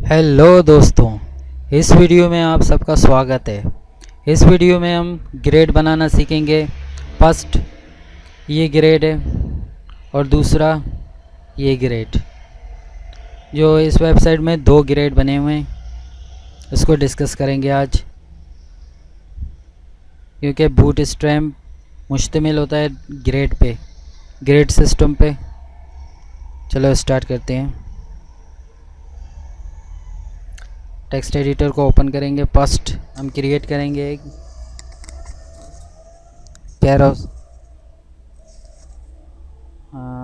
Hello दोस्तों, इस video में आप सबका स्वागत है। इस वीडियो में हम ग्रेड बनाना सीखेंगे। फर्स्ट ये ग्रेड है और दूसरा ये ग्रेड। जो इस वेबसाइट में दो ग्रेड बने हुए हैं, इसको डिस्कस करेंगे आज। क्योंकि बूटस्ट्रैप मुश्तमिल होता है ग्रेड पे, ग्रेड सिस्टम पे। चलो स्टार्ट करते हैं। टेक्स्ट एडिटर को ओपन करेंगे। फर्स्ट हम क्रिएट करेंगे एक पैरा।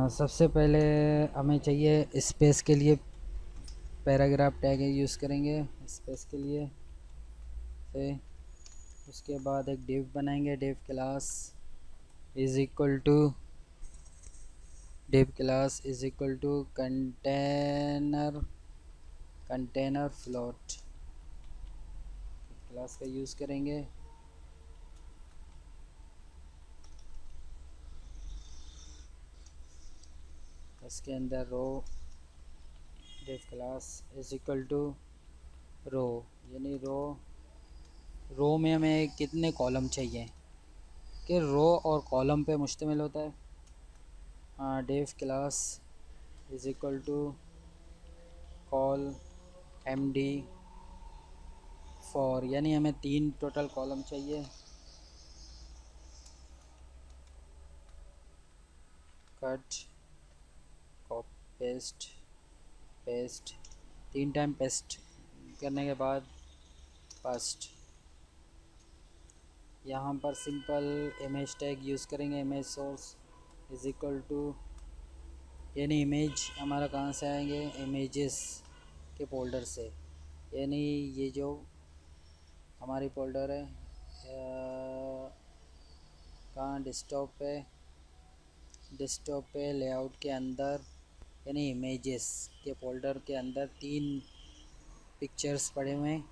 सबसे पहले हमें चाहिए स्पेस के लिए पैराग्राफ टैग यूज़ करेंगे स्पेस के लिए से। उसके बाद एक डिव बनाएंगे। Div class is equal to container float class का यूज़ करेंगे। इसके अंदर row div class is equal to row, यानी रो में हमें कितने कॉलम चाहिए कि रो और कॉलम पे मुश्तमिल होता है। Div class is equal to col-md four, यानी हमें 3 टोटल कॉलम चाहिए। Cut paste paste 3 time paste करने के बाद पास्ट। यहाँ पर सिंपल इमेज टैग यूज़ करेंगे। Image source is equal to, यानी इमेज हमारा कहाँ से आएंगे, इमेजेस के फोल्डर से। यानी ये जो हमारी फोल्डर है कहाँ, डेस्कटॉप पे लेआउट के अंदर, यानी इमेजेस के फोल्डर के अंदर 3 पिक्चर्स पड़े हुए हैं।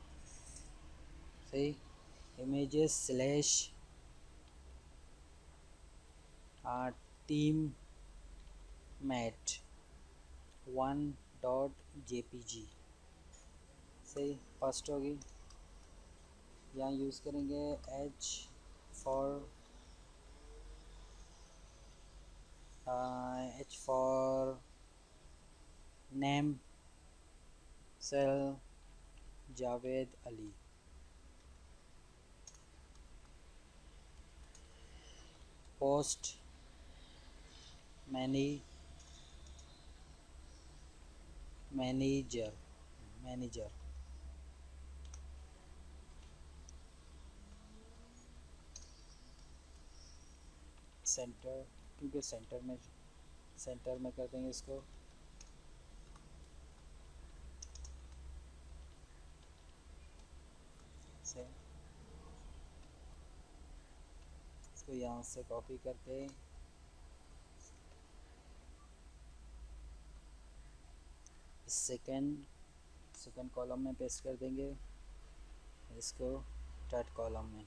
सही, images slash team mat 1.jpg। सही, फर्स्ट होगी। यहाँ यूज़ करेंगे H four name cell Javed Ali. Post manager centre, क्योंकि सेंटर में कर देंगे इसको। इसको यहाँ से कॉपी करके सेकंड कॉलम में पेस्ट कर देंगे, इसको थर्ड कॉलम में।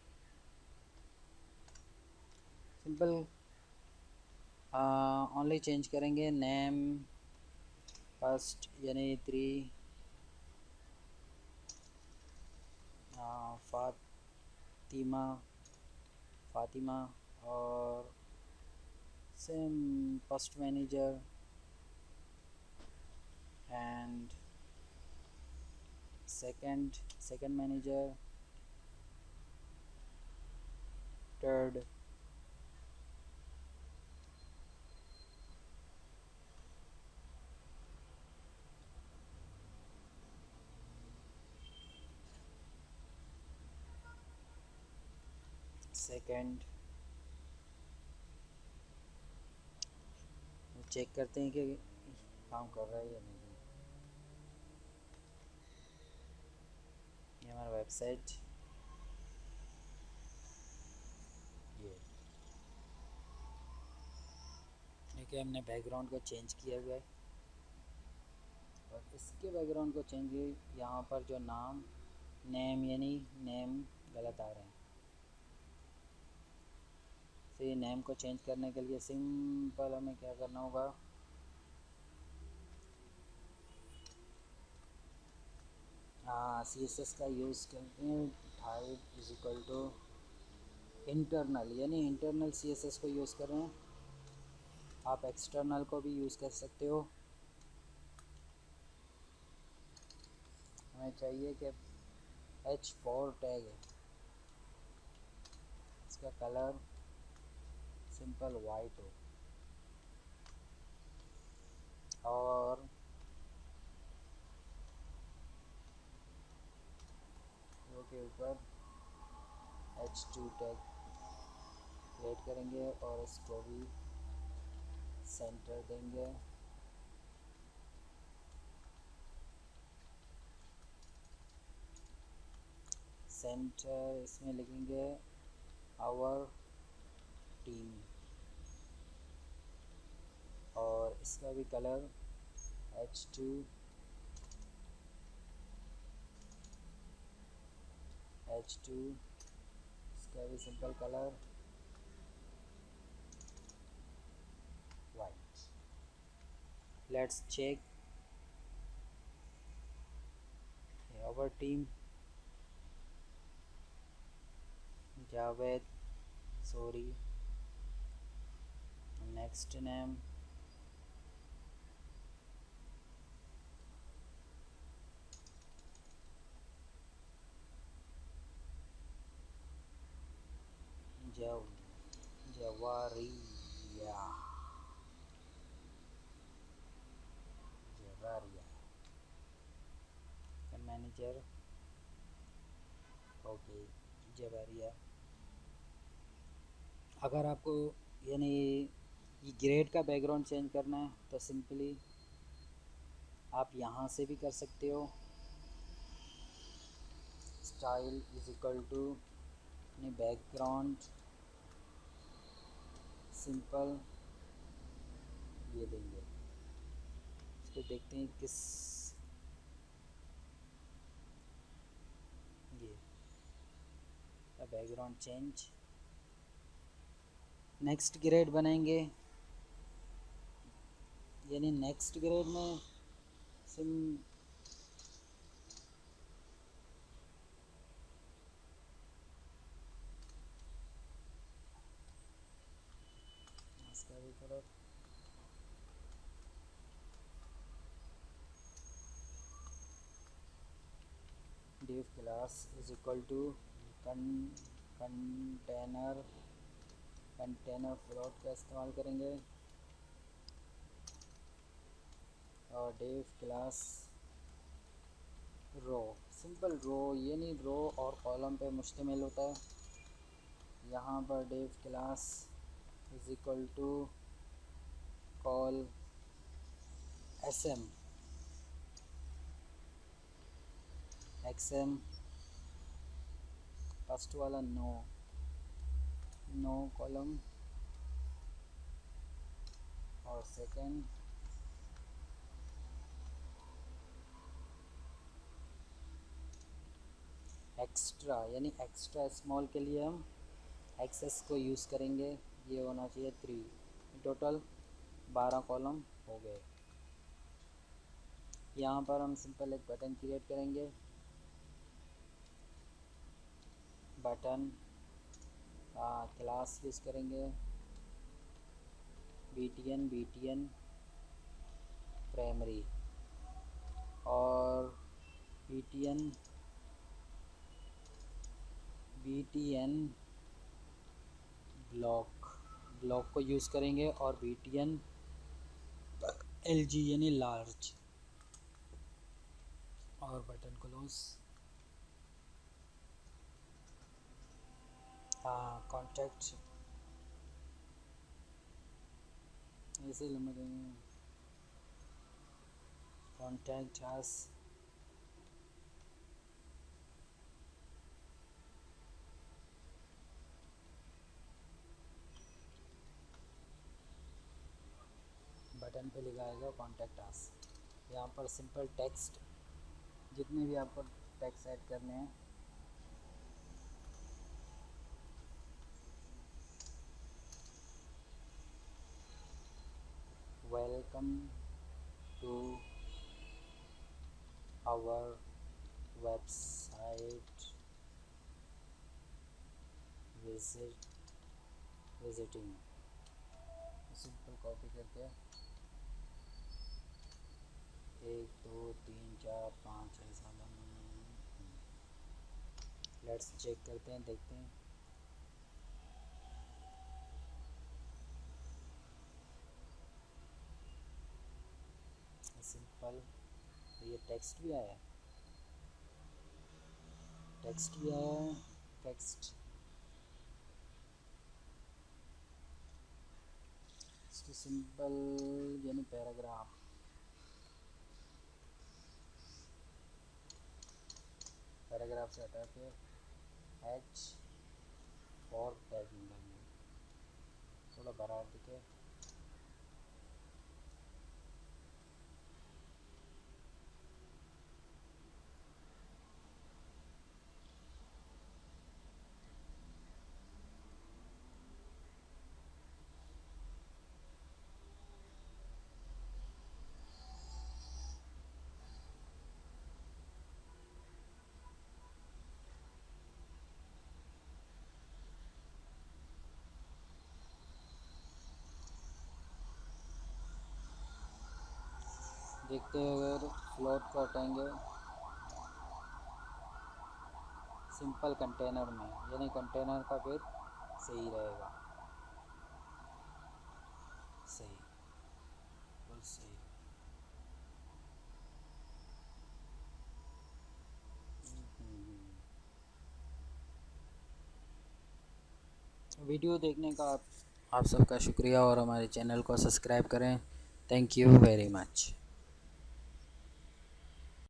सिंपल ओनली चेंज करेंगे नेम फर्स्ट, यानी 3 फातिमा और same first manager and second manager, third second. Check करते हैं कि काम कर रहा है या नहीं। ये हमारा वेबसाइट, ये देखिए हमने बैकग्राउंड को चेंज किया हुआ है। और इसके बैकग्राउंड को चेंज, यहाँ पर जो नेम यानी नेम गलत आ रहे हैं। तो ये नेम को चेंज करने के लिए सिंपल हमें क्या करना होगा, सी एस एस का यूज़ करते हैं type is equal to internal, यानी इंटरनल सी एस एस को यूज़ कर रहे हैं। आप एक्सटर्नल को भी यूज़ कर सकते हो। हमें चाहिए कि H4 टैग है, इसका कलर सिंपल वाइट हो और रो के ऊपर H2 टैग क्रिएट करेंगे और इसको भी सेंटर देंगे। सेंटर इसमें लिखेंगे आवर टीम और इसका भी कलर H2 इसका भी simple colour white. Let's check our team Javed, sorry, next name Jawaria, manager, okay Jawaria. अगर आपको यानी ये ग्रेड का बैकग्राउंड चेंज करना है तो सिंपली आप यहाँ से भी कर सकते हो। Style is equal to background simple ये देंगे। इसको देखते हैं किस ये बैकग्राउंड चेंज। नेक्स्ट ग्रेड बनाएंगे, यानी नेक्स्ट ग्रेड में सिम इसका भी colour div class is equal to container float का इस्तेमाल करेंगे और div class row, simple row, यानी रो और कॉलम पे मुश्तमिल होता है। यहाँ पर div class is equal to col-sm xm, first वाला नो कॉलम और सेकंड एक्स्ट्रा, यानी एक्स्ट्रा स्मॉल के लिए हम एक्सेस को यूज़ करेंगे। ये होना चाहिए 3, टोटल 12 कॉलम हो गए। यहाँ पर हम सिंपल एक बटन क्रिएट करेंगे, बटन क्लास यूज़ करेंगे btn प्राइमरी और btn ब्लॉक को यूज़ करेंगे और btn lg यानी लार्ज और बटन क्लोज। कॉन्टैक्ट ऐसे लिमिट कॉन्टैक्ट अस बटन पे लिखा आएगा कॉन्टैक्ट अस। यहाँ पर सिंपल टेक्स्ट, जितने भी आपको टेक्स्ट ऐड करने हैं welcome to our website visiting, simple copy करके 1 2 3 4 5 ऐसा लेट्स चेक करते हैं, देखते हैं। सिंपल, ये टेक्स्ट भी आया, टेक्स्ट भी आया है, टेक्स्ट इसको सिंपल यानी पैराग्राफ, पैराग्राफ से हटा के H फॉर टैगिंग करना, थोड़ा बड़ा दिखे। देखते हैं अगर फ्लोट को हटाएंगे सिंपल कंटेनर में, यानी कंटेनर का फिर सही रहेगा, सही, बिल्कुल सही। वीडियो देखने का आप सबका शुक्रिया और हमारे चैनल को सब्सक्राइब करें। Thank you very much.